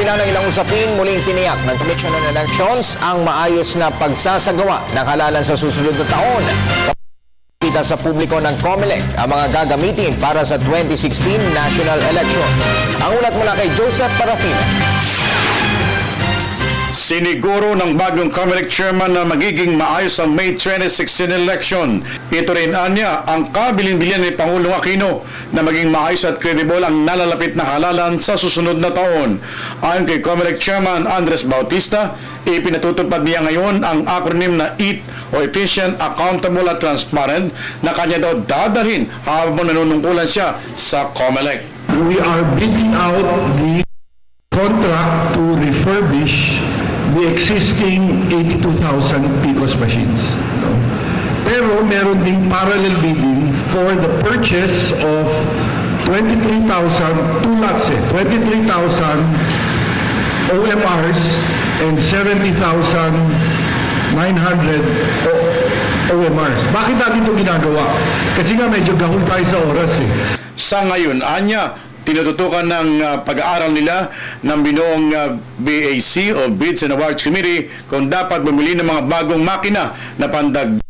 kabila ng ilang usapin, muling tiniyak ng Commission on Elections ang maayos na pagsasagawa ng halalan sa susunod na taon. Kita sa publiko ng COMELEC ang mga gagamitin para sa 2016 national elections. Ang ulat mula kay Joseph Parafina. Siniguro ng bagong COMELEC chairman na magiging maayos ang May 2016 election. Ito rin anya ang kabilin-bilian ni Pangulong Aquino na maging maayos at credible ang nalalapit na halalan sa susunod na taon. Ayon kay COMELEC chairman Andres Bautista, ipinatutupad niya ngayon ang acronym na EAT o Efficient, Accountable at Transparent na kanya daw dadalhin habang nanunungkulan siya sa COMELEC. We are bidding out the contract to refurbish the existing 82,000 PCOS machines. No? Pero meron ding parallel bidding for the purchase of 23,000, two lots 23,000 OMRs and 70,900 OMRs. Bakit natin ito ginagawa? Kasi nga medyo gahol tayo sa oras Sa ngayon, anya, tinututukan ng pag-aaral nila ng binuong BAC o Bids and Awards Committee kung dapat bumili ng mga bagong makina na pandag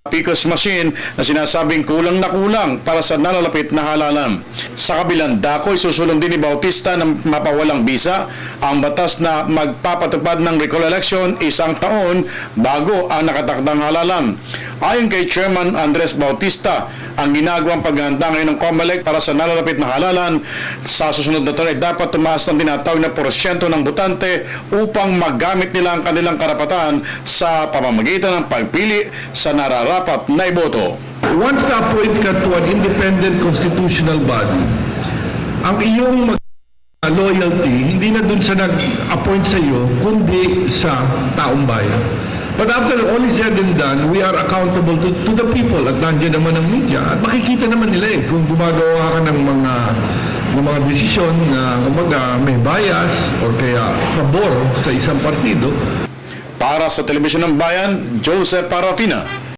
PCOS machine na sinasabing kulang na kulang para sa nalalapit na halalan. Sa kabilang dako, isusulong din ni Bautista na mapawalang bisa ang batas na magpapatupad ng recall election isang taon bago ang nakatakdang halalan. Ayon kay Chairman Andres Bautista, ang ginagawang paghahanda ngayon ng COMELEC para sa nalalapit na halalan sa susunod na taon ay dapat tumaas ng tinatawag na porsyento ng botante upang magamit nila ang kanilang karapatan sa pamamagitan ng pagpili sa nararapat na iboto. Once na-appoint ka to an independent constitutional body, ang iyong loyalty, hindi na dun sa nag-appoint sa iyo, kundi sa taong bayan. But after all is said and done, we are accountable to the people at nandiyan naman ang media. At makikita naman nila kung gumagawa ka ng mga desisyon na kumbaga may bias o kaya pabor sa isang partido. Para sa Telebisyon ng Bayan, Joseph Parafina.